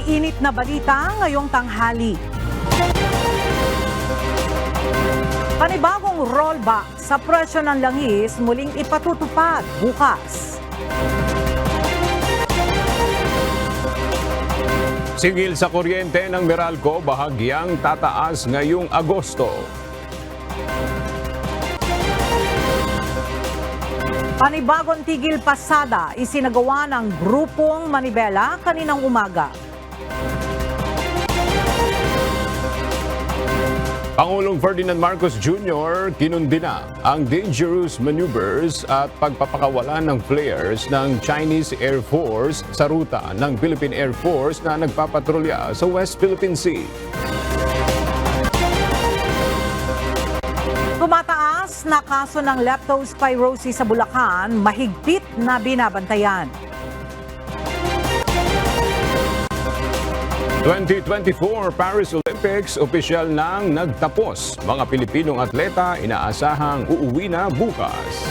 Maiinit na balita ngayong tanghali. Panibagong rollback sa presyo ng langis muling ipatutupad bukas. Singil sa kuryente ng Meralco bahagyang tataas ngayong Agosto. Panibagong tigil pasada isinagawa ng grupong Manibela kaninang umaga. Pangulong Ferdinand Marcos Jr. kinundina ang dangerous maneuvers at pagpapakawalan ng flares ng Chinese Air Force sa ruta ng Philippine Air Force na nagpapatrolya sa West Philippine Sea. Tumataas na kaso ng leptospirosis sa Bulacan, mahigpit na binabantayan. 2024 Paris Olympics, opisyal nang nagtapos. Mga Pilipinong atleta inaasahang uuwi na bukas.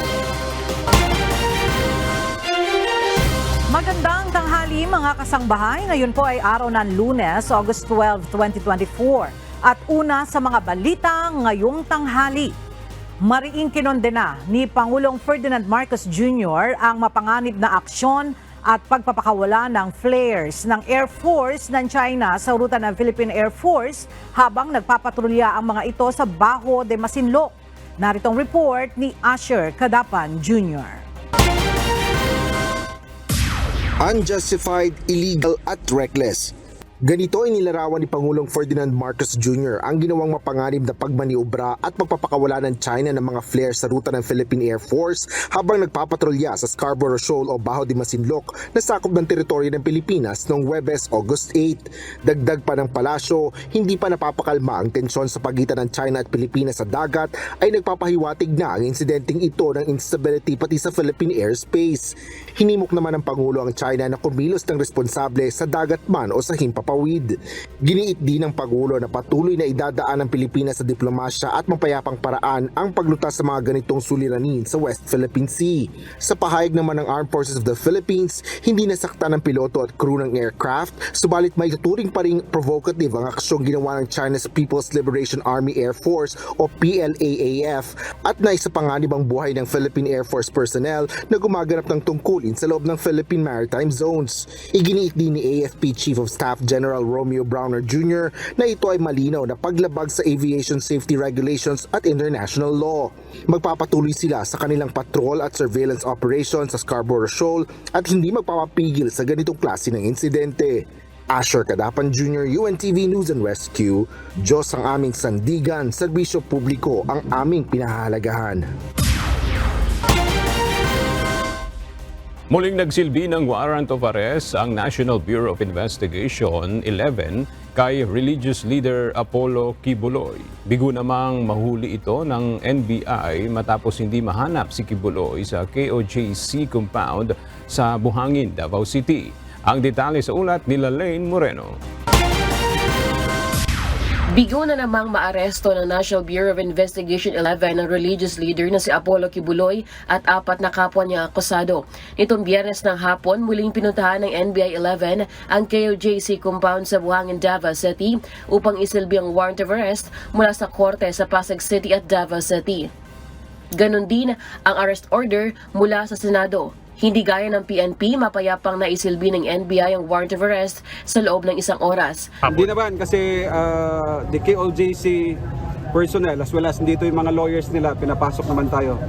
Magandang tanghali mga kasangbahay. Ngayon po ay araw ng Lunes, August 12, 2024. At una sa mga balita ngayong tanghali. Mariing kinondena ni Pangulong Ferdinand Marcos Jr. ang mapanganib na aksyon at pagpapakawala ng flares ng Air Force ng China sa ruta ng Philippine Air Force habang nagpapatrolya ang mga ito sa Bajo de Masinloc. Naritong report ni Asher Cadapan Jr. Unjustified, illegal at reckless. Ganito ay nilarawan ni Pangulong Ferdinand Marcos Jr. ang ginawang mapanganib na pagmaniobra at pagpapakawala ng China ng mga flares sa ruta ng Philippine Air Force habang nagpapatrolya sa Scarborough Shoal o Bajo de Masinloc na sakop ng teritoryo ng Pilipinas noong Huwebes, August 8. Dagdag pa ng palasyo, hindi pa napapakalma ang tensyon sa pagitan ng China at Pilipinas sa dagat ay nagpapahiwatig na ang insidenteng ito ng instability pati sa Philippine airspace. Hinimok naman ng Pangulo ang China na kumilos ng responsable sa dagat man o sa himpapawid. Giniit din ng Pangulo na patuloy na idadaan ng Pilipinas sa diplomasya at mapayapang paraan ang paglutas sa mga ganitong suliranin sa West Philippine Sea. Sa pahayag naman ng Armed Forces of the Philippines, hindi nasaktan ng piloto at crew ng aircraft, subalit may tuturing pa ring provocative ang aksyong ginawa ng China's People's Liberation Army Air Force o PLAAF at naisapanganib ang buhay ng Philippine Air Force personnel na gumaganap ng tungkulin sa loob ng Philippine Maritime Zones. Iginiit din ni AFP Chief of Staff General Romeo Browner Jr. na ito ay malinaw na paglabag sa aviation safety regulations at international law. Magpapatuloy sila sa kanilang patrol at surveillance operations sa Scarborough Shoal at hindi magpapapigil sa ganitong klase ng insidente. Asher Cadapan Jr., UNTV News and Rescue. Diyos ang aming sandigan, serbisyo publiko ang aming pinahahalagahan. Muling nagsilbi ng warrant of arrest ang National Bureau of Investigation 11 kay religious leader Apollo Kibuloy. Bigo namang mahuli ito ng NBI matapos hindi mahanap si Kibuloy sa KOJC compound sa Buhangin, Davao City. Ang detalye sa ulat ni Lalaine Moreno. Bigo na namang maaresto ng National Bureau of Investigation 11 ang religious leader na si Apollo Kibuloy at 4 na kapwa niya akusado. Nitong Biyernes ng hapon, muling pinuntahan ng NBI 11 ang KOJC compound sa Buhangin, Davao City upang isilbi ang warrant of arrest mula sa korte sa Pasig City at Davao City. Ganon din ang arrest order mula sa Senado. Hindi gaya ng PNP, mapayapang naisilbi ng NBI ang warrant of arrest sa loob ng 1 oras. Hindi naman kasi the KOJC personnel as well as dito yung mga lawyers nila, pinapasok naman tayo.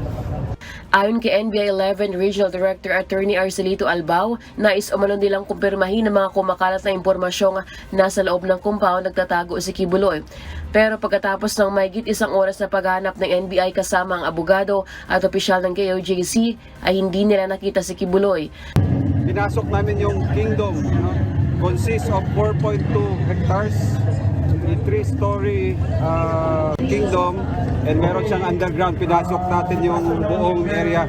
Ayon kay NBI 11 Regional Director Attorney Arcelito Albao, nais umano nilang kumpirmahin ng mga kumakalat na impormasyong nasa loob ng compound nagtatago si Kibuloy. Pero pagkatapos ng mahigit 1 oras na paghahanap ng NBI kasama ang abogado at opisyal ng KOJC, ay hindi nila nakita si Kibuloy. Pinasok namin yung kingdom, consists of 4.2 hectares, a 3-story kingdom, and meron siyang underground. Pinasok natin yung buong area.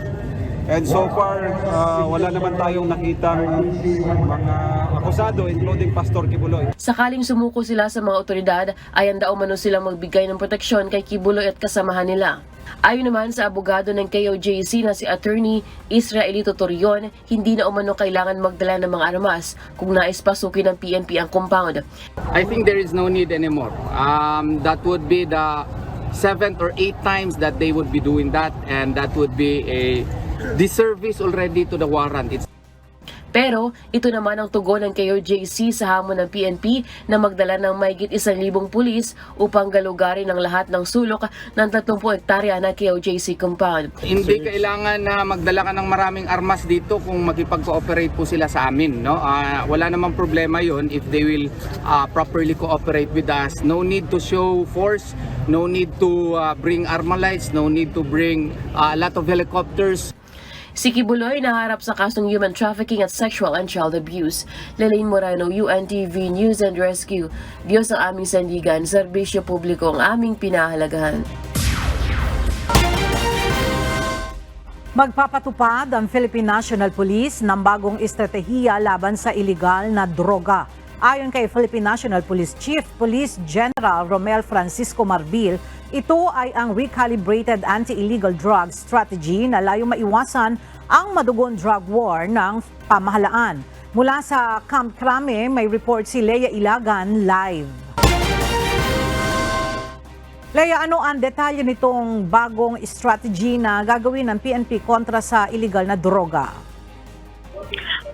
And so far, wala naman tayong nakitang mga akusado, including Pastor Kibuloy. Sakaling sumuko sila sa mga otoridad, ay handa umano silang magbigay ng proteksyon kay Kibuloy at kasamahan nila. Ayon naman sa abogado ng KOJC na si Attorney Israelito Torion, hindi na umano kailangan magdala ng mga armas kung nais pasukin ng PNP ang compound. I think there is no need anymore. That would be the 7th or 8th times that they would be doing that, and that would be a disservice already to the warrant. Pero ito naman ang tugon ng KOJC sa hamon ng PNP na magdala ng mahigit 1,000 pulis upang galugarin ang lahat ng sulok ng 30 hektarya na KOJC compound. Hindi kailangan na magdala ka ng maraming armas dito kung makipag-cooperate po sila sa amin. No? Wala namang problema yon if they will properly cooperate with us. No need to show force, no need to bring armalites, no need to bring a lot of helicopters. Si Kibuloy naharap sa kasong human trafficking at sexual and child abuse. Lelaine Moreno, UNTV News and Rescue. Diyos ang aming sandigan, serbisyo publiko ang aming pinahalagahan. Magpapatupad ang Philippine National Police ng bagong estratehiya laban sa iligal na droga. Ayon kay Philippine National Police Chief Police General Romel Francisco Marbil, ito ay ang recalibrated anti-illegal drug strategy na layong maiwasan ang madugong drug war ng pamahalaan. Mula sa Camp Crame, may report si Leia Ilagan live. Leia, ano ang detalye nitong bagong strategy na gagawin ng PNP kontra sa illegal na droga?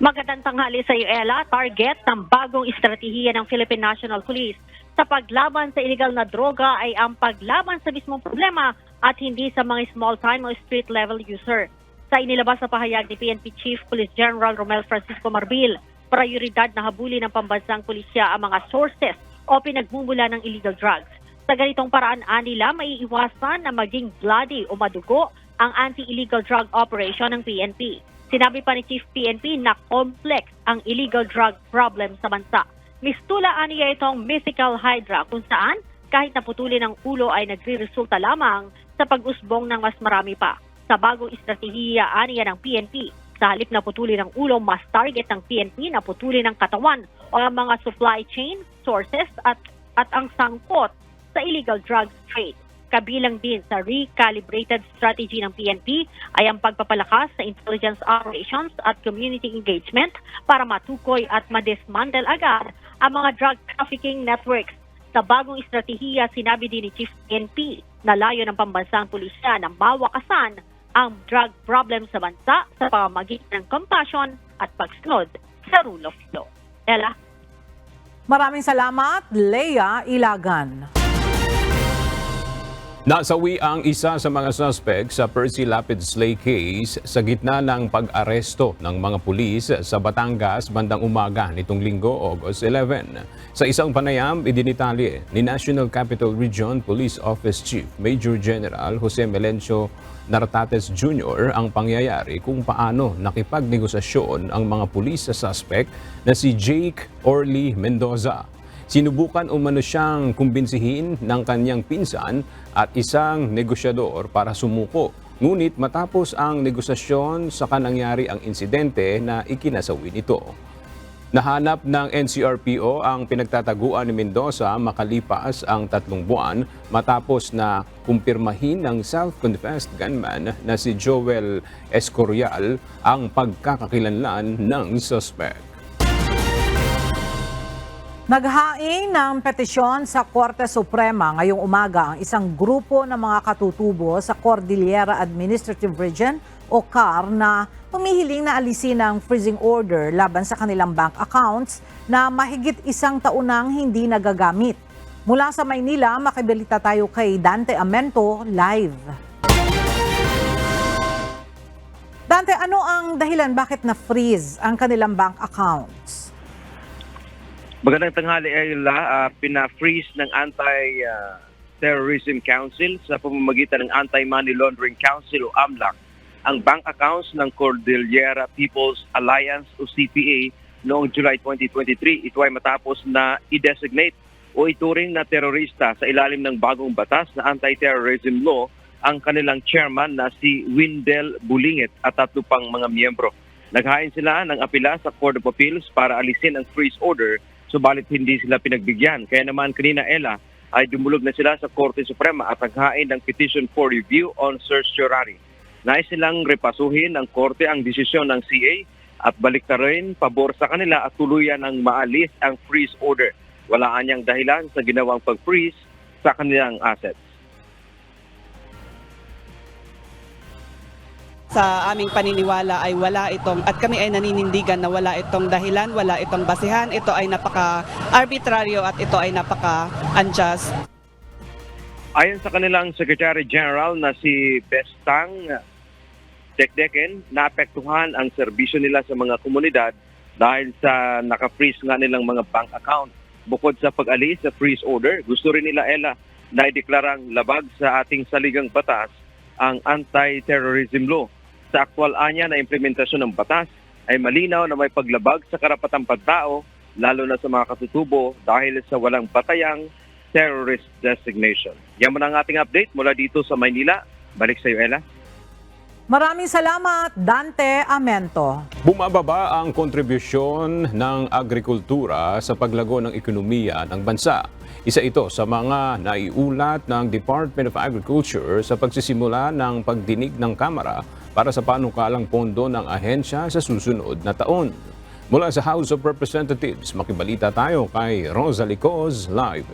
Magandang tanghali sa iyo, Ella. Target ng bagong estratehiya ng Philippine National Police sa paglaban sa illegal na droga ay ang paglaban sa mismong problema at hindi sa mga small-time o street-level user. Sa inilabas na pahayag ni PNP Chief Police General Romel Francisco Marbil, prioridad na habulin ng pambansang pulisya ang mga sources o pinagmumula ng illegal drugs. Sa ganitong paraan, nila maiiwasan na maging bloody o madugo ang anti-illegal drug operation ng PNP. Sinabi pa ni Chief PNP na complex ang illegal drug problem sa bansa. Mistulaan niya itong mythical hydra kung saan kahit naputulin ang ulo ay nagre-resulta lamang sa pag-usbong ng mas marami pa. Sa bagong estratehiya niya ng PNP, sa halip na putulin ang ulo, mas target ng PNP na putulin ang katawan o ang mga supply chain, sources at ang sangkot sa illegal drugs trade. Kabilang din sa recalibrated strategy ng PNP ay ang pagpapalakas sa intelligence operations at community engagement para matukoy at madismantle agad ang mga drug trafficking networks. Sa bagong estratehiya, sinabi din ni Chief PNP na layo ng pambansang pulisya na mawakasan ang drug problem sa bansa sa pamamagitan ng compassion at pagsunod sa rule of law. Ella? Maraming salamat, Leia Ilagan. Nasawi ang isa sa mga suspect sa Percy Lapid Slay case sa gitna ng pag-aresto ng mga pulis sa Batangas bandang umaga nitong Linggo, August 11. Sa isang panayam, idinitalye ni National Capital Region Police Office Chief Major General Jose Melencio Nartates Jr. ang pangyayari kung paano nakipagnegosasyon ang mga pulis sa suspect na si Jake Orly Mendoza. Sinubukan umano siyang kumbinsihin ng kanyang pinsan at isang negosyador para sumuko. Ngunit matapos ang negosasyon, saka nangyari ang insidente na ikinasawi nito. Nahanap ng NCRPO ang pinagtataguan ni Mendoza makalipas ang 3 buwan matapos na kumpirmahin ng self-confessed gunman na si Joel Escorial ang pagkakakilanlan ng suspect. Naghain ng petisyon sa Korte Suprema ngayong umaga ang isang grupo ng mga katutubo sa Cordillera Administrative Region o CAR na humihiling na alisin ang freezing order laban sa kanilang bank accounts na mahigit 1 taon nang hindi nagagamit. Mula sa Maynila, makibalita tayo kay Dante Amento live. Dante, ano ang dahilan bakit na-freeze ang kanilang bank accounts? Magandang tanghali, Ayla. Pina-freeze ng Anti-Terrorism Council sa pamamagitan ng Anti-Money Laundering Council o AMLAC ang bank accounts ng Cordillera People's Alliance o CPA noong July 2023. Ito ay matapos na i-designate o ituring na terorista sa ilalim ng bagong batas na anti-terrorism law ang kanilang chairman na si Windel Bulingit at 3 pang mga miyembro. Naghain sila ng apela sa Court of Appeals para alisin ang freeze order, subalit hindi sila pinagbigyan. Kaya naman kanina, Ella, ay dumulog na sila sa Korte Suprema at naghain ng petition for review on certiorari. Nais silang repasuhin ng Korte ang desisyon ng CA at balik na rin pabor sa kanila at tuluyan ang maalis ang freeze order. Wala anyang dahilan sa ginawang pag-freeze sa kanilang assets. Sa aming paniniwala ay wala itong, at kami ay naninindigan na wala itong dahilan, wala itong basihan. Ito ay napaka-arbitraryo at ito ay napaka-unjust. Ayon sa kanilang Secretary General na si Bestang Dekdeken, naapektuhan ang serbisyo nila sa mga komunidad dahil sa naka-freeze nga nilang mga bank account. Bukod sa pag-alis sa freeze order, gusto rin nila, Ella, na ideklarang labag sa ating saligang batas ang anti-terrorism law. Sa aktwal anya na implementasyon ng batas ay malinaw na may paglabag sa karapatang pantao, lalo na sa mga katutubo dahil sa walang batayang terrorist designation. Yan muna ang ating update mula dito sa Maynila. Balik sa iyo, Ella. Maraming salamat, Dante Amento. Bumababa ang kontribusyon ng agrikultura sa paglago ng ekonomiya ng bansa. Isa ito sa mga naiulat ng Department of Agriculture sa pagsisimula ng pagdinig ng Kamara para sa panukalang pondo ng ahensya sa susunod na taon. Mula sa House of Representatives, makibalita tayo kay Rosalie Coz live.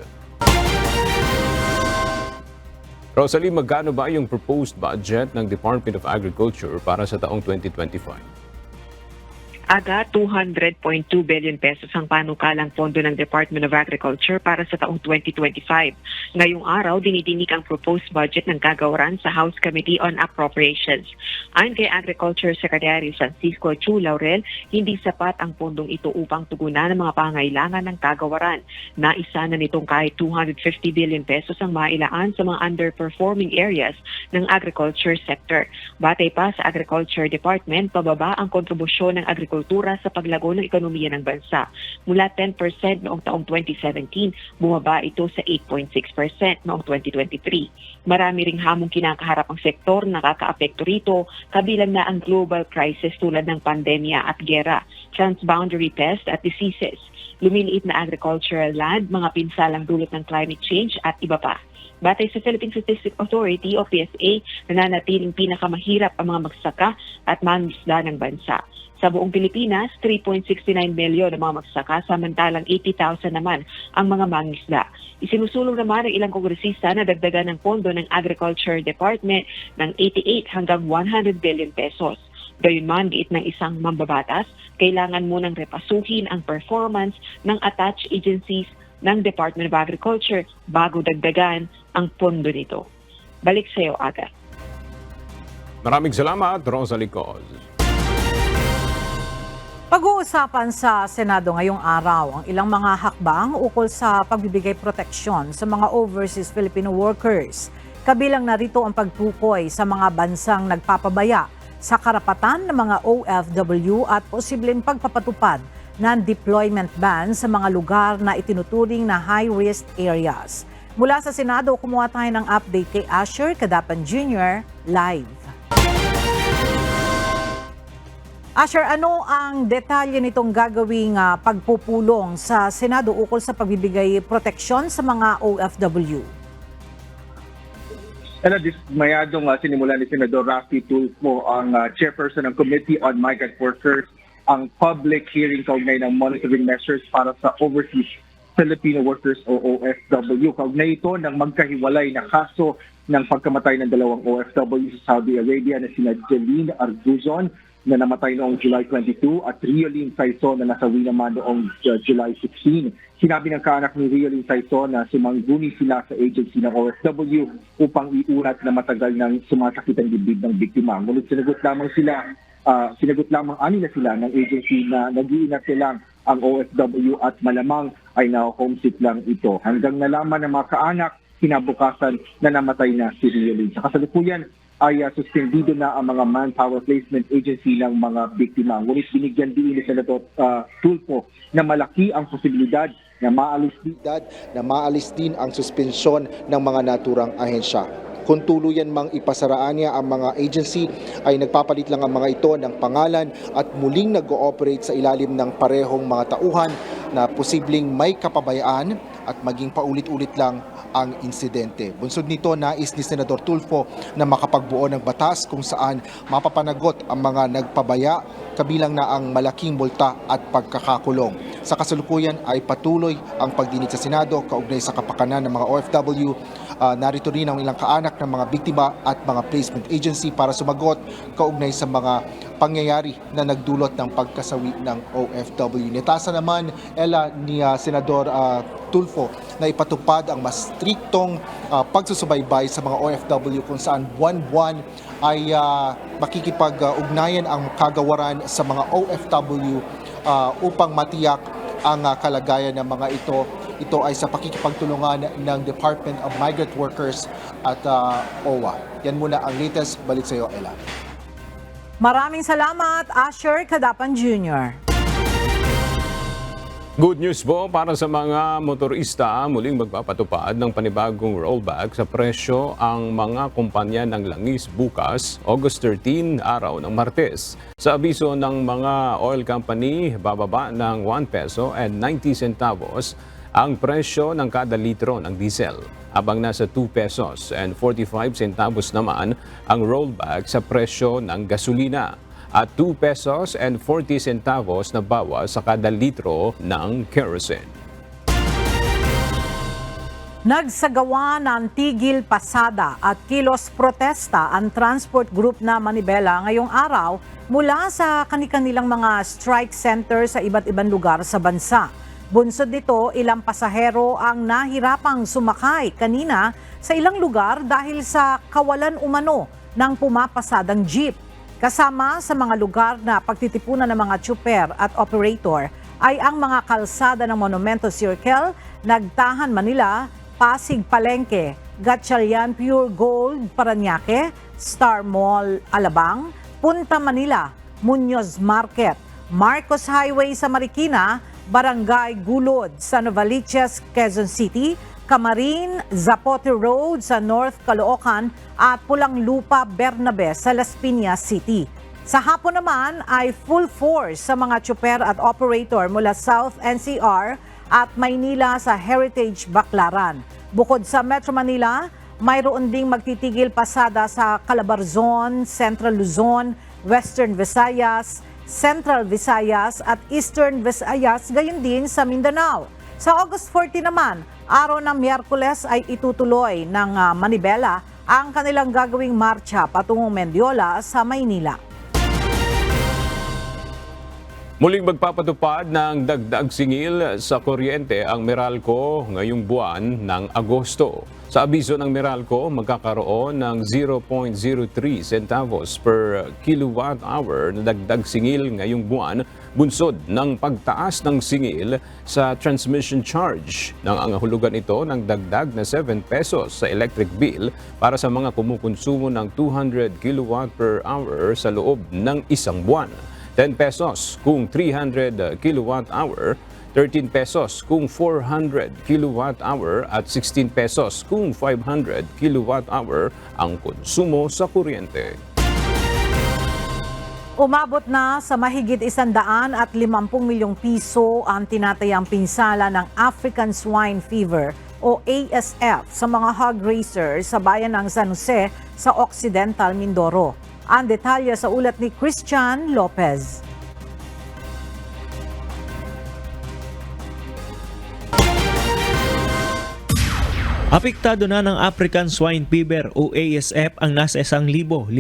Rosalie, magkano ba yung proposed budget ng Department of Agriculture para sa taong 2025? Aga 200.2 billion pesos ang panukalang pondo ng Department of Agriculture para sa taong 2025. Ngayong araw, dinidinig ang proposed budget ng kagawaran sa House Committee on Appropriations. Ayon kay Agriculture Secretary Francisco Chu Laurel, hindi sapat ang pondong ito upang tugunan ang mga pangailangan ng kagawaran. Naisa na nitong kahit 250 billion pesos ang mailaan sa mga underperforming areas ng agriculture sector. Batay pa sa Agriculture Department, pababa ang kontribusyon ng agricultura sa paglago ng ekonomiya ng bansa. Mula 10% noong taong 2017, bumaba ito sa 8.6% noong 2023. Marami ring hamong kinakaharap ang sektor na nakakaapekto rito, kabilang na ang global crisis tulad ng pandemya at gera, transboundary pests at diseases, lumiliit na agricultural land, mga pinsalang dulot ng climate change at iba pa. Batay sa Philippine Statistics Authority o PSA, nananatiling pinakamahirap ang mga magsaka at mangingisda ng bansa. Sa buong Pilipinas, 3.69 milyon ang mga magsaka, samantalang 80,000 naman ang mga mangingisda. Isinusulong naman ng ilang kongresista na dagdagan ng pondo ng Agriculture Department ng 88 hanggang 100 billion pesos. Gayunman, giit ng isang mambabatas, kailangan munang repasuhin ang performance ng attached agencies ng Department of Agriculture bago dagdagan ang pondo nito. Balik sa iyo, Aga. Maraming salamat, Rosalie Coz. Pag-uusapan sa Senado ngayong araw ang ilang mga hakbang ukol sa pagbibigay proteksyon sa mga overseas Filipino workers. Kabilang narito ang pagtukoy sa mga bansang nagpapabaya sa karapatan ng mga OFW at posibleng pagpapatupad ng deployment ban sa mga lugar na itinuturing na high-risk areas. Mula sa Senado, kumuha tayo ng update kay Asher Cadapan Jr. live. Asher, ano ang detalye nitong gagawing pagpupulong sa Senado ukol sa pagbibigay proteksyon sa mga OFW? Mayadong sinimula ni Senador Raffy Tulfo ang chairperson ng Committee on Migrant Workers ang public hearing kaugnay ng monitoring measures para sa overseas Filipino workers o OFW. Kaugnay ito ng magkahiwalay na kaso ng pagkamatay ng dalawang OFW sa Saudi Arabia na sina Jeline Arguzon na namatay noong July 22 at Riolyn Saison na nasawi naman noong July 16. Sinabi ng kaanak ni Riolyn Saison na sumangguni sila sa agency ng OFW upang iunat na matagal ng sumasakit ang dibdib ng biktima. Ngunit sinagot lamang anila sila ng agency na nag-iingat lang ang OFW at malamang ay na-homesick lang ito. Hanggang nalaman ng mga kaanak, kinabukasan na namatay na si Riolyn. Sa kasalukuyan, ay suspendido na ang mga manpower placement agency ng mga biktima. Ngunit binigyan din ni Senator Tulfo na malaki ang posibilidad na maalis din ang suspensyon ng mga naturang ahensya. Kung tuluyan mang ipasaraan niya ang mga agency ay nagpapalit lang ang mga ito ng pangalan at muling nag-ooperate sa ilalim ng parehong mga tauhan na posibleng may kapabayaan at maging paulit-ulit lang ang insidente. Bunsod nito, nais ni Senador Tulfo na makapagbuo ng batas kung saan mapapanagot ang mga nagpabaya, kabilang na ang malaking multa at pagkakakulong. Sa kasalukuyan ay patuloy ang pagdinig sa Senado kaugnay sa kapakanan ng mga OFW. Narito rin ang ilang kaanak ng mga biktima at mga placement agency para sumagot kaugnay sa mga pangyayari na nagdulot ng pagkasawi ng OFW. Nitasa naman, Ella, ni Senador Tulfo na ipatupad ang mas striktong pagsusubaybay sa mga OFW kung saan buwan-buwan ay makikipag-ugnayan ang kagawaran sa mga OFW upang matiyak ang kalagayan ng mga ito. Ito ay sa pakikipagtulungan ng Department of Migrant Workers at OWA. Yan muna ang latest. Balik sa iyo, Ella. Maraming salamat, Asher Kadapan Jr. Good news po para sa mga motorista, muling magpapatupad ng panibagong rollback sa presyo ang mga kumpanya ng langis bukas, August 13, araw ng Martes. Sa abiso ng mga oil company, bababa ng 1 peso and 90 centavos ang presyo ng kada litro ng diesel, habang nasa 2 pesos and 45 centavos naman ang rollback sa presyo ng gasolina at 2 pesos and 40 centavos na bawas sa kada litro ng kerosene. Nagsagawa ng tigil pasada at kilos protesta ang transport group na Manibela ngayong araw mula sa kanilang mga strike center sa iba't ibang lugar sa bansa. Bunsod nito, ilang pasahero ang nahirapang sumakay kanina sa ilang lugar dahil sa kawalan umano ng pumapasadang jeep. Kasama sa mga lugar na pagtitipunan ng mga tsuper at operator ay ang mga kalsada ng Monumento Circle, Nagtahan Manila, Pasig Palengke, Gatchalian Pure Gold Parañaque, Star Mall Alabang, Punta Manila, Muñoz Market, Marcos Highway sa Marikina, Barangay Gulod sa Novaliches, Quezon City, Camarin, Zapote Road sa North Caloocan at Pulang Lupa, Bernabe sa Las Piñas City. Sa hapon naman ay full force sa mga tsuper at operator mula South NCR at Maynila sa Heritage Baclaran. Bukod sa Metro Manila, mayroon ding magtitigil pasada sa Calabarzon, Central Luzon, Western Visayas, Central Visayas at Eastern Visayas, gayon din sa Mindanao. Sa August 14 naman, araw ng Miyerkules ay itutuloy ng Manibela ang kanilang gagawing marcha patungong Mendiola sa Maynila. Muling magpapatupad ng dagdag singil sa kuryente ang Meralco ngayong buwan ng Agosto. Sa abiso ng Meralco, magkakaroon ng 0.03 centavos per kilowatt hour na dagdag singil ngayong buwan, bunsod ng pagtaas ng singil sa transmission charge. Nang ang hulugan ito ng dagdag na 7 pesos sa electric bill para sa mga kumukonsumo ng 200 kilowatt per hour sa loob ng isang buwan. 10 pesos kung 300 kilowatt hour, 13 pesos kung 400 kilowatt hour at 16 pesos kung 500 kilowatt hour ang konsumo sa kuryente. Umabot na sa mahigit 150 milyong piso ang tinatayang pinsala ng African Swine Fever o ASF sa mga hog raisers sa bayan ng San Jose sa Occidental Mindoro. Ang detalye sa ulat ni Christian Lopez. Apektado na ng African Swine Fever o ASF ang nasa 1,516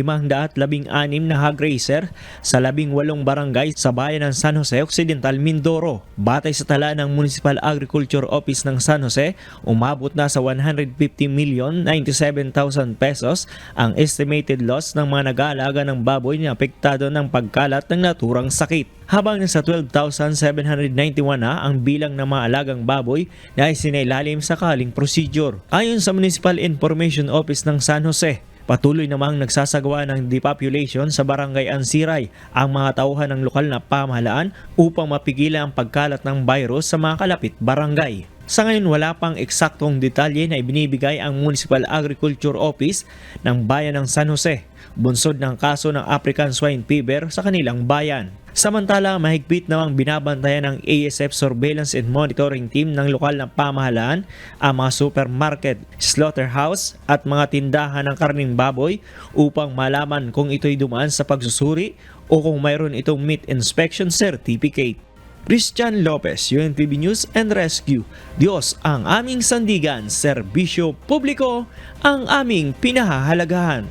na hog raiser sa 18 barangay sa bayan ng San Jose Occidental, Mindoro. Batay sa tala ng Municipal Agriculture Office ng San Jose, umabot na sa 150,097,000 pesos ang estimated loss ng mga nag-aalaga ng baboy na apektado ng pagkalat ng naturang sakit. Habang nasa 12,791 na ang bilang ng mga alagang baboy na isinailalim sa kahaling procedure. Ayon sa Municipal Information Office ng San Jose, patuloy namang nagsasagawa ng depopulation sa Barangay Ansiray ang mga tauhan ng lokal na pamahalaan upang mapigilan ang pagkalat ng virus sa mga kalapit barangay. Sa ngayon wala pang eksaktong detalye na ibinibigay ang Municipal Agriculture Office ng Bayan ng San Jose, bunsod ng kaso ng African Swine Fever sa kanilang bayan. Samantala, mahigpit namang binabantayan ng ASF Surveillance and Monitoring Team ng lokal na pamahalaan ang mga supermarket, slaughterhouse at mga tindahan ng karning baboy upang malaman kung ito'y dumaan sa pagsusuri o kung mayroon itong meat inspection certificate. Christian Lopez, UNTV News and Rescue. Diyos ang aming sandigan, serbisyo publiko ang aming pinahahalagahan.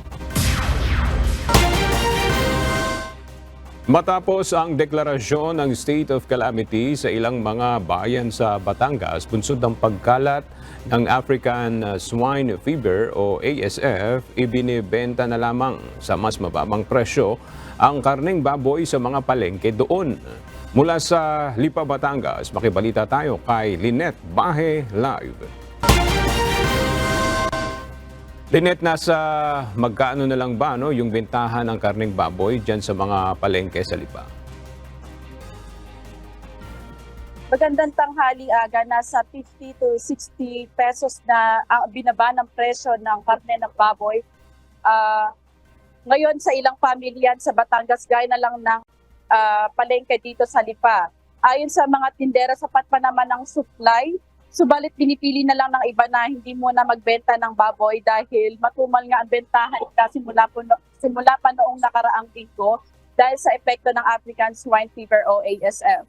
Matapos ang deklarasyon ng state of calamity sa ilang mga bayan sa Batangas, bunsod ng pagkalat ng African Swine Fever o ASF, ibinibenta na lamang sa mas mababang presyo ang karneng baboy sa mga palengke doon. Mula sa Lipa, Batangas, makibalita tayo kay Lynette Bahe live. Lynette, nasa magkaano na lang ba yung bentahan ng karneng baboy dyan sa mga palengke sa Lipa? Magandang tanghali, Aga. Nasa 50 to 60 pesos na ang binaba ng presyo ng karne ng baboy. Ngayon sa ilang pamilyan sa Batangas, gaya na lang ng palengke dito sa Lipa. Ayon sa mga tindera, sapat pa naman ang supply. Subalit pinipili na lang ng iba na hindi muna magbenta ng baboy dahil matumal nga ang bentahan simula pa noong nakaraang linggo dahil sa epekto ng African Swine Fever o ASF.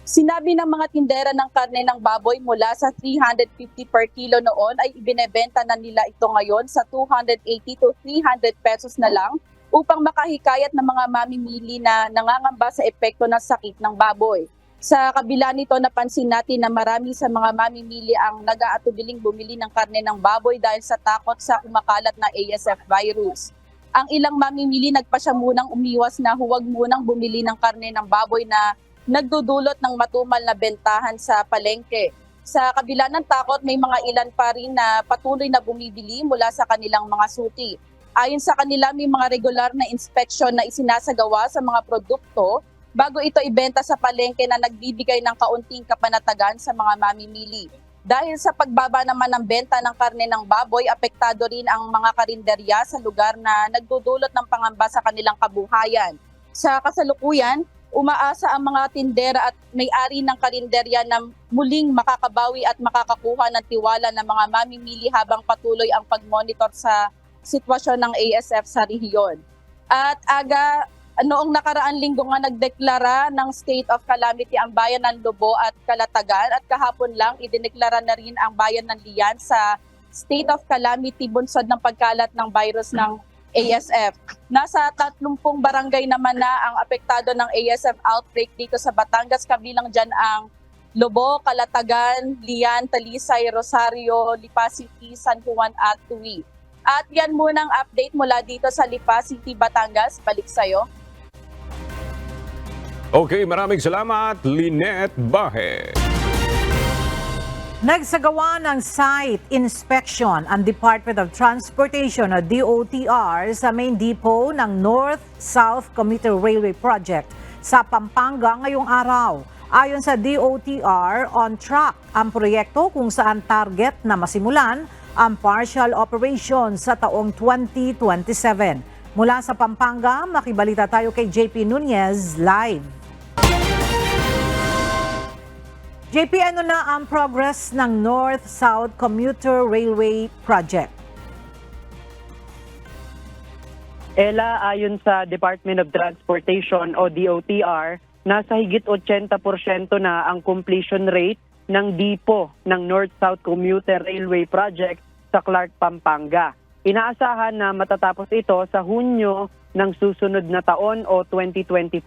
Sinabi ng mga tindera ng karne ng baboy mula sa 350 per kilo noon ay ibinebenta na nila ito ngayon sa 280 to 300 pesos na lang upang makahikayat ng mga mamimili na nangangamba sa epekto ng sakit ng baboy. Sa kabila nito, napansin natin na marami sa mga mamimili ang nag-aatubiling bumili ng karne ng baboy dahil sa takot sa kumakalat na ASF virus. Ang ilang mamimili nagpasya munang umiwas na huwag munang bumili ng karne ng baboy na nagdudulot ng matumal na bentahan sa palengke. Sa kabila ng takot, may mga ilan pa rin na patuloy na bumibili mula sa kanilang mga suki. Ayon sa kanila, may mga regular na inspeksyon na isinasagawa sa mga produkto bago ito ibenta sa palengke na nagbibigay ng kaunting kapanatagan sa mga mamimili. Dahil sa pagbaba naman ng benta ng karne ng baboy, apektado rin ang mga karinderya sa lugar na nagdudulot ng pangamba sa kanilang kabuhayan. Sa kasalukuyan, umaasa ang mga tindera at may-ari ng karinderya na muling makakabawi at makakakuha ng tiwala ng mga mamimili habang patuloy ang pag-monitor sa sitwasyon ng ASF sa rehiyon. At Aga, noong nakaraang linggo nga nagdeklara ng state of calamity ang bayan ng Lobo at Calatagan at kahapon lang idineklara na rin ang bayan ng Lian sa state of calamity bunsod ng pagkalat ng virus ng ASF. Nasa 30 barangay naman na ang apektado ng ASF outbreak dito sa Batangas, kabilang dyan ang Lobo, Calatagan, Lian, Talisay, Rosario, Lipa City, San Juan at Tuwi. At yan munang update mula dito sa Lipa City, Batangas. Balik sa'yo. Okay, maraming salamat, Lynette Bahe. Nagsagawa ng site inspection ang Department of Transportation o DOTR sa main depot ng North-South Commuter Railway Project sa Pampanga ngayong araw. Ayon sa DOTR, on track ang proyekto kung saan target na masimulan ang partial operation sa taong 2027. Mula sa Pampanga, makibalita tayo kay JP Nunez live. JP, ano na ang progress ng North-South Commuter Railway Project? Ella, ayon sa Department of Transportation o DOTR, nasa higit 80% na ang completion rate ng depo ng North-South Commuter Railway Project sa Clark, Pampanga. Inaasahan na matatapos ito sa Hunyo ng susunod na taon o 2025.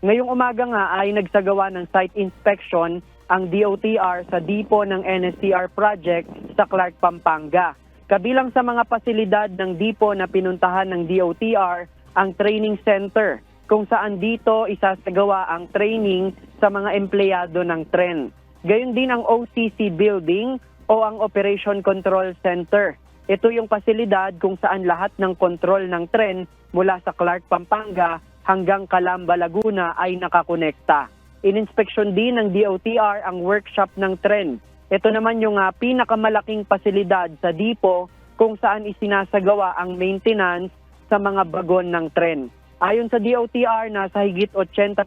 Ngayong umaga nga ay nagsagawa ng site inspection ang DOTR sa depo ng NSTR project sa Clark, Pampanga. Kabilang sa mga pasilidad ng depo na pinuntahan ng DOTR ang training center kung saan dito isasagawa ang training sa mga empleyado ng tren. Gayon din ang OCC building o ang Operation Control Center. Ito yung pasilidad kung saan lahat ng kontrol ng tren mula sa Clark, Pampanga hanggang Calamba, Laguna ay nakakonekta. ininspeksyon din ng DOTR ang workshop ng tren. Ito naman yung pinakamalaking pasilidad sa dipo kung saan isinasagawa ang maintenance sa mga bagon ng tren. Ayon sa DOTR, nasa higit 80%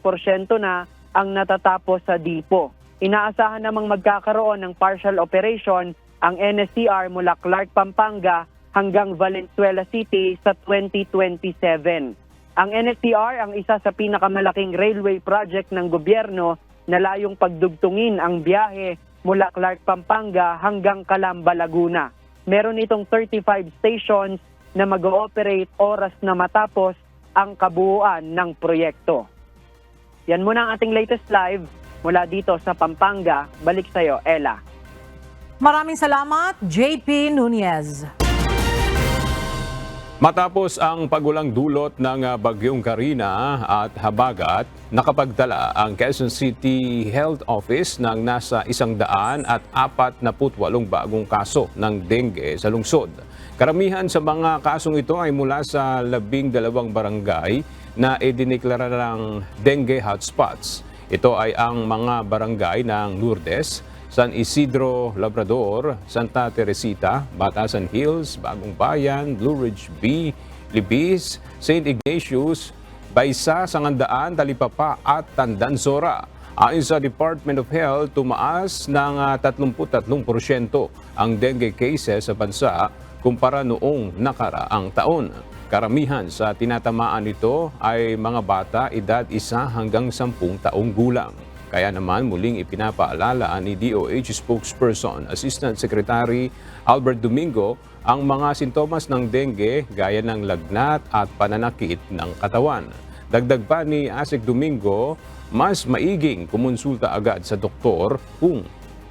na ang natatapos sa dipo. Inaasahan namang magkakaroon ng partial operation ang NSTR mula Clark, Pampanga hanggang Valenzuela City sa 2027. Ang NSTR ang isa sa pinakamalaking railway project ng gobyerno na layong pagdugtungin ang biyahe mula Clark, Pampanga hanggang Calamba, Laguna. Meron itong 35 stations na mag-ooperate oras na matapos ang kabuuan ng proyekto. Yan muna ang ating latest live mula dito sa Pampanga. Balik sa iyo, Ella. Maraming salamat, JP Nunez. Matapos ang pagulang dulot ng Bagyong Karina at Habagat, nakapagtala ang Quezon City Health Office ng nasa 148 bagong kaso ng dengue sa lungsod. Karamihan sa mga kasong ito ay mula sa 12 barangay na idineklara ng dengue hotspots. Ito ay ang mga barangay ng Lourdes, San Isidro, Labrador, Santa Teresita, Batasan Hills, Bagong Bayan, Blue Ridge B, Libis, St. Ignatius, Baysa, Sangandaan, Talipapa at Tandansora. Ayon sa Department of Health, tumaas ng 33% ang dengue cases sa bansa kumpara noong nakaraang taon. Karamihan sa tinatamaan nito ay mga bata edad 1 hanggang 10 taong gulang. Kaya naman muling ipinapaalala ni DOH spokesperson, Assistant Secretary Albert Domingo, ang mga sintomas ng dengue gaya ng lagnat at pananakit ng katawan. Dagdag pa ni ASEC Domingo, mas maiging kumonsulta agad sa doktor kung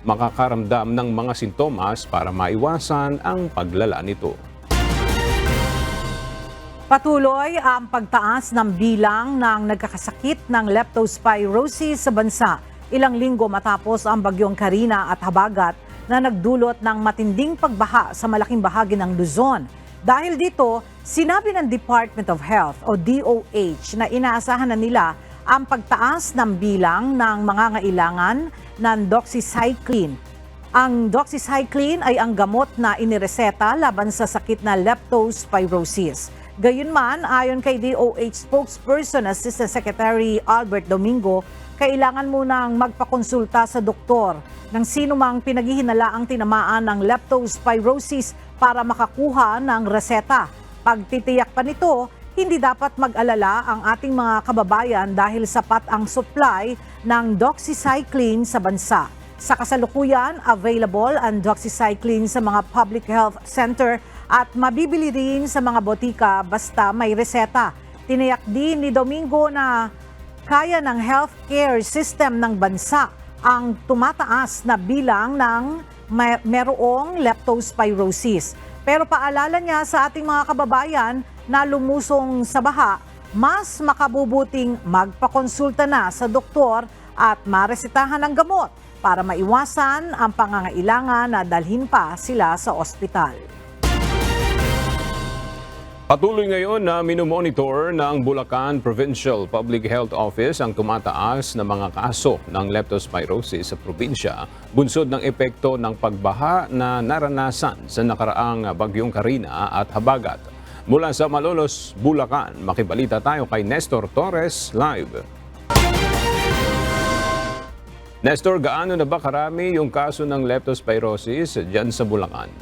makakaramdam ng mga sintomas para maiwasan ang paglala nito. Patuloy ang pagtaas ng bilang ng nagkakasakit ng leptospirosis sa bansa ilang linggo matapos ang Bagyong Karina at Habagat na nagdulot ng matinding pagbaha sa malaking bahagi ng Luzon. Dahil dito, sinabi ng Department of Health o DOH na inaasahan na nila ang pagtaas ng bilang ng mangangailangan ng doxycycline. Ang doxycycline ay ang gamot na inireseta laban sa sakit na leptospirosis. Gayunman, ayon kay DOH spokesperson Assistant Secretary Albert Domingo, kailangan munang magpakonsulta sa doktor ng sino mang pinaghihinalaang tinamaan ng leptospirosis para makakuha ng reseta. Pagtitiyak pa nito, hindi dapat mag-alala ang ating mga kababayan dahil sapat ang supply ng doxycycline sa bansa. Sa kasalukuyan, available ang doxycycline sa mga public health center at mabibili rin sa mga botika basta may reseta. Tiniyak din ni Domingo na kaya ng healthcare system ng bansa ang tumataas na bilang ng merong leptospirosis. Pero paalala niya sa ating mga kababayan na lumusong sa baha, mas makabubuting magpakonsulta na sa doktor at maresetahan ng gamot para maiwasan ang pangangailangan na dalhin pa sila sa ospital. Patuloy ngayon na minomonitor ng Bulacan Provincial Public Health Office ang tumataas na mga kaso ng leptospirosis sa probinsya, bunsod ng epekto ng pagbaha na naranasan sa nakaraang Bagyong Karina at Habagat. Mula sa Malolos, Bulacan, makibalita tayo kay Nestor Torres live. Nestor, gaano na ba karami yung kaso ng leptospirosis dyan sa Bulacan?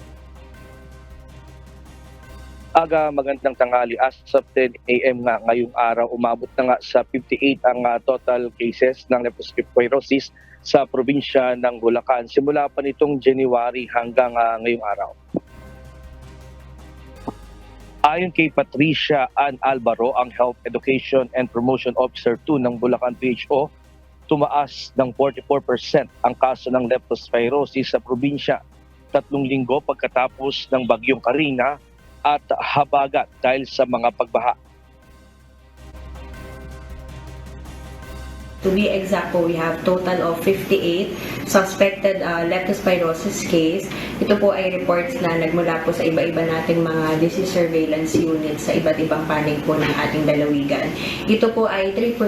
Magandang tanghali. As of 10 a.m. nga ngayong araw, umabot na nga sa 58 ang total cases ng leptospirosis sa probinsya ng Bulacan. Simula pa nitong January hanggang ngayong araw. Ayon kay Patricia Ann Alvaro, ang Health Education and Promotion Officer 2 ng Bulacan PHO, tumaas ng 44% ang kaso ng leptospirosis sa probinsya 3 linggo pagkatapos ng Bagyong Karina at Habagat dahil sa mga pagbaha. To be exact po, we have total of 58 suspected leptospirosis case. Ito po ay reports na nagmula po sa iba-iba nating mga disease surveillance units sa iba't ibang panig po ng ating lalawigan. Ito po ay 3%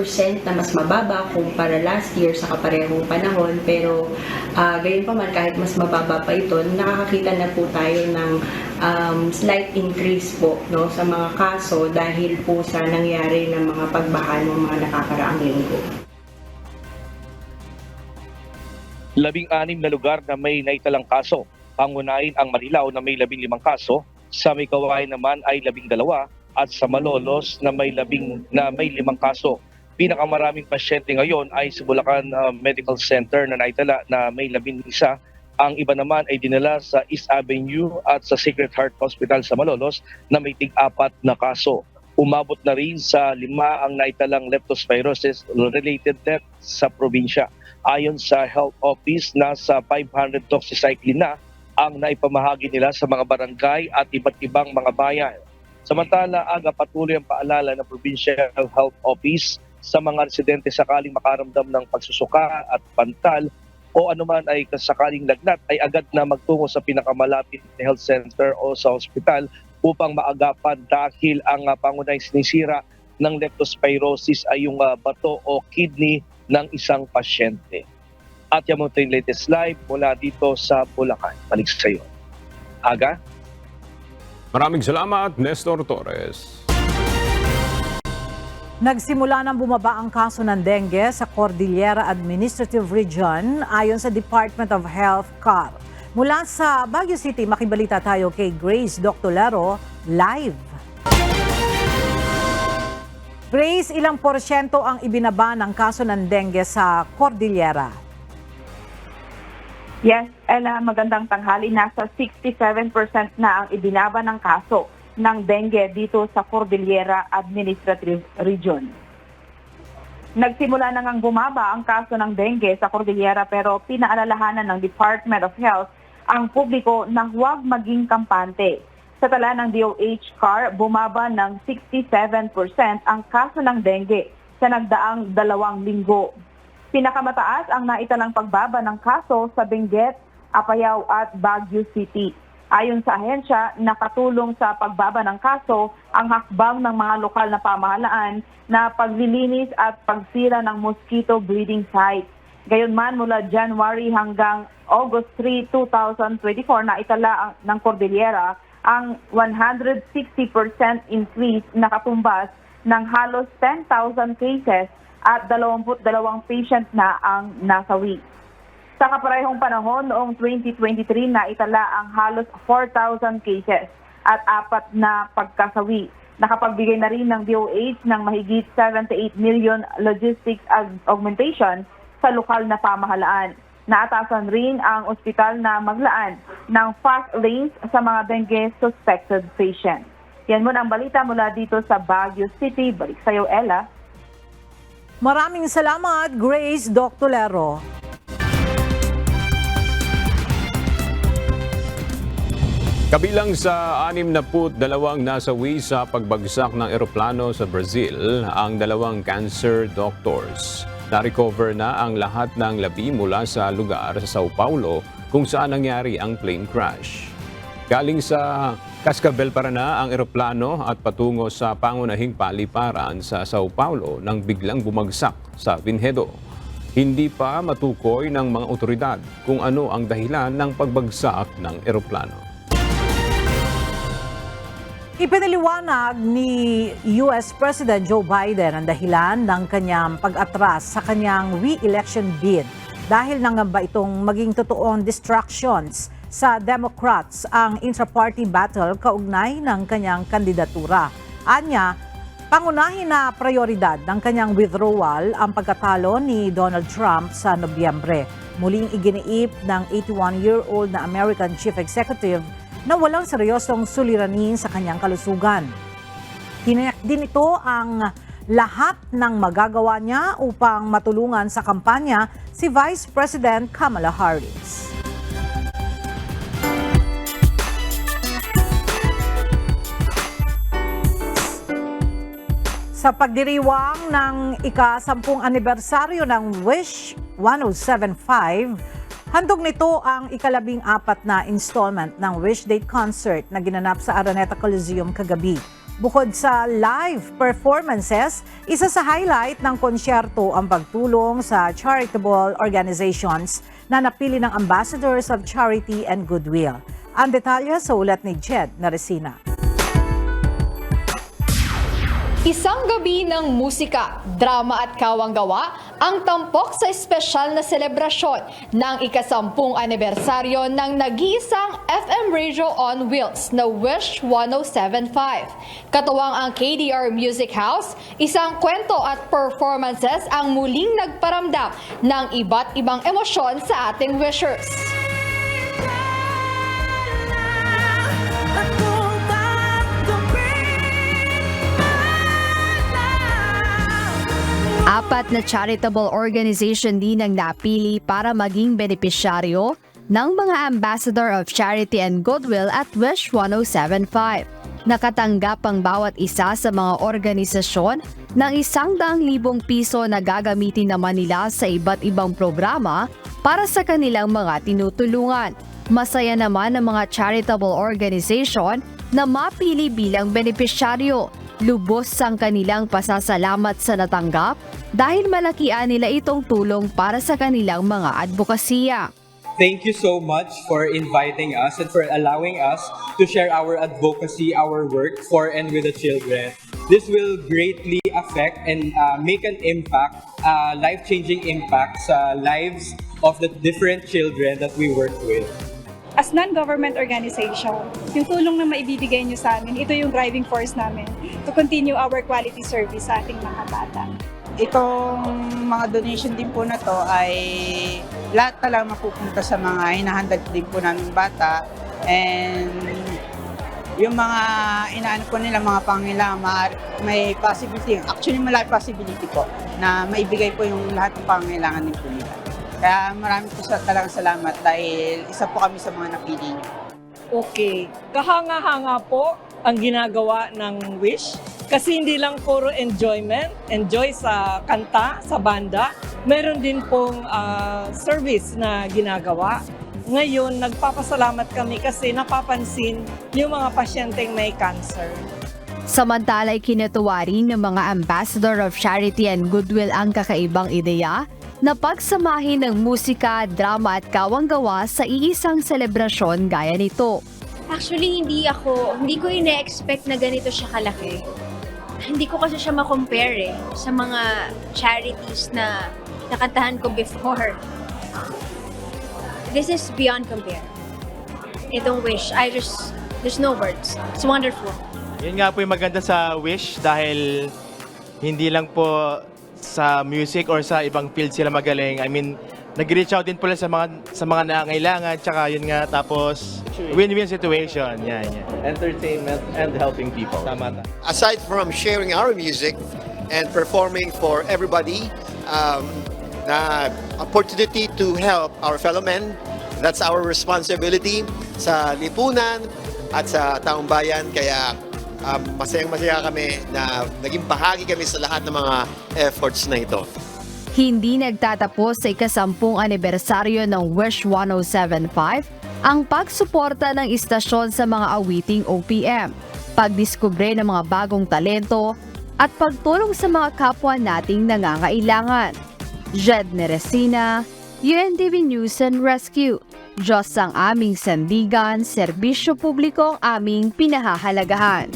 na mas mababa kumpara last year sa kaparehong panahon, pero gayon pa man, kahit mas mababa pa ito, nakakakita na po tayo ng slight increase po, no, sa mga kaso dahil po sa nangyari ng mga pagbaha ng mga nakakaraang linggo. 16 na lugar na may naitalang kaso. Pangunahin ang Marilao na may 15 kaso, sa May Kawayan naman ay 12 at sa Malolos na may 5 kaso. Pinakamaraming pasyente ngayon ay sa Bulacan Medical Center na naitala na may 11. Ang iba naman ay dinala sa East Avenue at sa Sacred Heart Hospital sa Malolos na may 4 na kaso. Umabot na rin sa 5 ang naitalang leptospirosis-related death sa probinsya. Ayon sa Health Office, nasa 500 doxycycline na ang naipamahagi nila sa mga barangay at iba't ibang mga bayan. Samantala, patuloy ang paalala ng Provincial Health Office sa mga residente sakaling makaramdam ng pagsusuka at pantal o anuman ay sakaling lagnat ay agad na magtungo sa pinakamalapit na health center o sa hospital upang maagapan dahil ang pangunahing sinisira ng leptospirosis ay yung bato o kidney ng isang pasyente. At yan mo ito yung latest live mula dito sa Bulacan. Balik sa iyo. Aga? Maraming salamat, Nestor Torres. Nagsimula nang bumaba ang kaso ng dengue sa Cordillera Administrative Region ayon sa Department of Health, CAR. Mula sa Baguio City, makibalita tayo kay Grace Doctolero live. Grace, ilang porsyento ang ibinaba ng kaso ng dengue sa Cordillera? Yes, Ella, magandang tanghali. Nasa 67% na ang ibinaba ng kaso ng dengue dito sa Cordillera Administrative Region. Nagsimula na ngang bumaba ang kaso ng dengue sa Cordillera pero pinaalalahanan ng Department of Health ang publiko na huwag maging kampante. Sa tala ng DOH CAR, bumaba ng 67% ang kaso ng dengue sa nagdaang 2 linggo. Pinakamataas ang naitalang pagbaba ng kaso sa Benguet, Apayao at Baguio City. Ayon sa ahensya, nakatulong sa pagbaba ng kaso ang hakbang ng mga lokal na pamahalaan na paglilinis at pagsira ng mosquito breeding sites. Gayunman, mula January hanggang August 3, 2024 na itala ng Cordillera ang 160% increase na katumbas ng halos 10,000 cases at 22 patient na ang nasawi. Sa kaparehong panahon noong 2023 na itala ang halos 4,000 cases at 4 na pagkasawi. Nakapagbigay na rin ng DOH ng mahigit 78 million logistics augmentation sa lokal na pamahalaan. Naatasan rin ang ospital na maglaan ng fast lanes sa mga dengue suspected patients. Yan muna ang balita mula dito sa Baguio City. Balik sa iyo, Ella. Maraming salamat, Grace Doctolero. Kabilang sa 62 nasawi sa pagbagsak ng eroplano sa Brazil ang 2 cancer doctors. Na-recover na ang lahat ng labi mula sa lugar sa Sao Paulo kung saan nangyari ang plane crash. Galing sa Cascabel, Paraná ang eroplano at patungo sa pangunahing paliparan sa Sao Paulo nang biglang bumagsak sa Vinhedo. Hindi pa matukoy ng mga otoridad kung ano ang dahilan ng pagbagsak ng eroplano. Ipinaliwanag ni US President Joe Biden ang dahilan ng kanyang pag-atras sa kanyang re-election bid dahil nangamba itong maging totoong distractions sa Democrats ang intra-party battle kaugnay ng kanyang kandidatura. Anya, pangunahin na prioridad ng kanyang withdrawal ang pagkatalo ni Donald Trump sa Nobyembre. Muling iginiip ng 81-year-old na American Chief Executive na walang seryosong suliranin sa kanyang kalusugan. Tiniyak din ito ang lahat ng magagawa niya upang matulungan sa kampanya si Vice President Kamala Harris. Sa pagdiriwang ng ika-10 anibersaryo ng Wish 1075, handog nito ang ika-14 na installment ng Wish Date Concert na ginanap sa Araneta Coliseum kagabi. Bukod sa live performances, isa sa highlight ng konsyerto ang pagtulong sa charitable organizations na napili ng Ambassadors of Charity and Goodwill. Ang detalye sa ulat ni Jed Naresina. Isang gabi ng musika, drama at kawang-gawa ang tampok sa espesyal na selebrasyon ng ika-10 anibersaryo ng nag-iisang FM radio on wheels na Wish 1075. Katuwang ang KDR Music House, isang kwento at performances ang muling nagparamdam ng iba't ibang emosyon sa ating wishers. Apat na charitable organization din ang napili para maging benepisyaryo ng mga Ambassador of Charity and Goodwill at Wish 1075. Nakatanggap ang bawat isa sa mga organisasyon ng 100,000 piso na gagamitin naman nila sa iba't ibang programa para sa kanilang mga tinutulungan. Masaya naman ang mga charitable organization na mapili bilang benepisyaryo. Lubos ang kanilang pasasalamat sa natanggap dahil malakian nila itong tulong para sa kanilang mga advokasya. Thank you so much for inviting us and for allowing us to share our advocacy, our work for and with the children. This will greatly affect and make an impact, life-changing impact sa lives of the different children that we work with. As non-government organization, yung tulong na maibibigay nyo sa amin, ito yung driving force namin to continue our quality service sa ating mga bata. Itong mga donation din po na to ay lahat talaga mapupunta sa mga hinahandag din po namin bata, and yung mga inaano po nila mga pangailangan, may possibility, actually malaki possibility po na maibigay po yung lahat ng pangailangan din po nila. Kaya marami po talagang salamat dahil isa po kami sa mga napili niyo. Okay, kahanga-hanga po ang ginagawa ng Wish kasi hindi lang puro enjoy sa kanta, sa banda, meron din pong service na ginagawa. Ngayon, nagpapasalamat kami kasi napapansin yung mga pasyenteng may cancer. Samantala'y kinatuwa rin ng mga Ambassador of Charity and Goodwill ang kakaibang ideya na pagsamahin ng musika, drama at kawang-gawa sa iisang selebrasyon gaya nito. Actually, hindi ko ina-expect na ganito siya kalaki. Hindi ko kasi siya ma-compare sa mga charities na nakantahan ko before. This is beyond compare. Itong Wish, there's no words. It's wonderful. Yun nga po yung maganda sa Wish dahil hindi lang po sa music or sa ibang field sila magaling. I mean, nag-reach out din pala sa mga nangangailangan, tsaka yun nga, tapos win-win situation. Yan. Entertainment and helping people. Tama. Aside from sharing our music and performing for everybody, na opportunity to help our fellow men, that's our responsibility sa lipunan at sa taong bayan. Kaya masayang-masaya kami na naging bahagi kami sa lahat ng mga efforts na ito. Hindi nagtatapos sa ika-10 anibersaryo ng Wish 1075 ang pagsuporta ng istasyon sa mga awiting OPM, pagdiskubre ng mga bagong talento, at pagtulong sa mga kapwa nating nangangailangan. Jed Neresina, UNTV News and Rescue. Diyos ang aming sandigan, serbisyo publiko ang aming pinahahalagahan.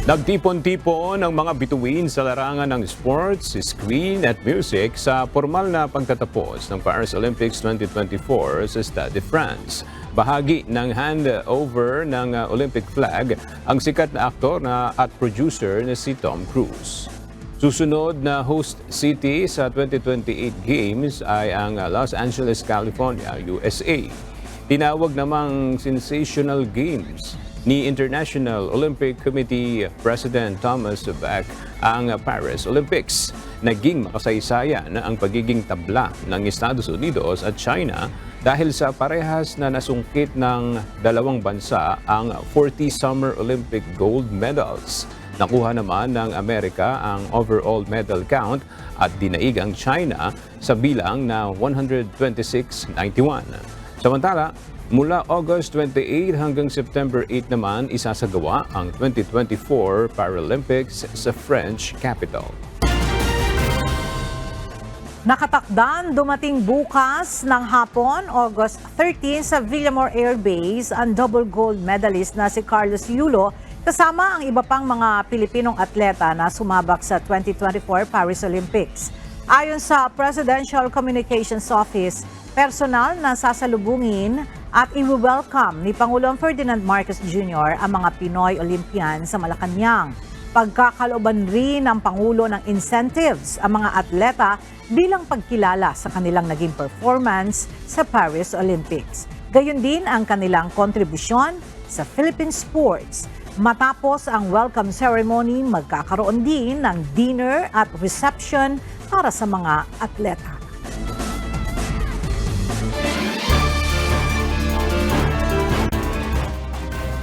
Nagtipon-tipon ang mga bituin sa larangan ng sports, screen at music sa formal na pagtatapos ng Paris Olympics 2024 sa Stade de France. Bahagi ng handover ng Olympic flag ang sikat na aktor at producer na si Tom Cruise. Susunod na host city sa 2028 Games ay ang Los Angeles, California, USA. Tinawag namang sensational games ni International Olympic Committee President Thomas Bach ang Paris Olympics. naging makasaysayan ang pagiging tabla ng Estados Unidos at China dahil sa parehas na nasungkit ng dalawang bansa ang 40 Summer Olympic gold medals. Nakuha naman ng Amerika ang overall medal count at dinaig ang China sa bilang na 126-91. Samantala, mula August 28 hanggang September 8 naman isasagawa ang 2024 Paralympics sa French capital. Nakatakdang dumating bukas ng hapon, August 13 sa Villamor Air Base ang double gold medalist na si Carlos Yulo kasama ang iba pang mga Pilipinong atleta na sumabak sa 2024 Paris Olympics. Ayon sa Presidential Communications Office, personal na sasalubungin at i-welcome ni Pangulong Ferdinand Marcos Jr. ang mga Pinoy Olympian sa Malacanang. Pagkakalooban rin ng Pangulo ng incentives ang mga atleta bilang pagkilala sa kanilang naging performance sa Paris Olympics. Gayon din ang kanilang kontribusyon sa Philippine sports. Matapos ang welcome ceremony, magkakaroon din ng dinner at reception para sa mga atleta.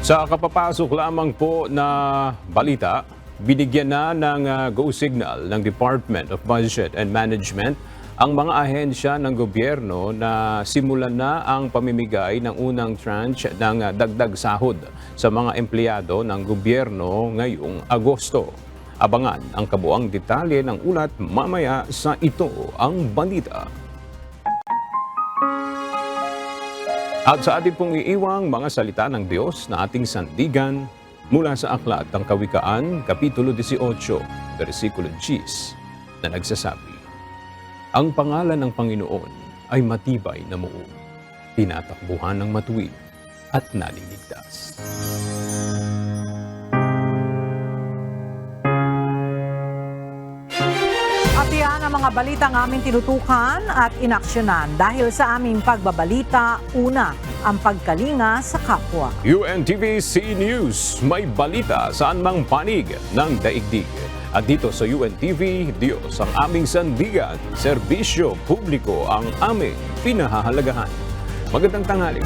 Sa kapapasok lamang po na balita, binigyan na ng go signal ng Department of Budget and Management ang mga ahensya ng gobyerno na simulan na ang pamimigay ng unang tranche ng dagdag sahod sa mga empleyado ng gobyerno ngayong Agosto. Abangan ang kabuang detalye ng ulat mamaya sa Ito ang Balita. At sa ating pong iiwang mga salita ng Diyos na ating sandigan mula sa Aklat ng Kawikaan, Kapitulo 18, versikulo 10, na nagsasabi, "Ang pangalan ng Panginoon ay matibay na muog, tinatakbuhan ng matuwid at naliligtas." At yan ang mga balitang aming tinutukan at inaksyonan dahil sa aming pagbabalita, una, ang pagkalinga sa kapwa. UNTV-C News, may balita saan mang panig ng daigdig. At dito sa UNTV, Diyos ang aming sandigan, serbisyo publiko ang aming pinahahalagahan. Magandang tanghali.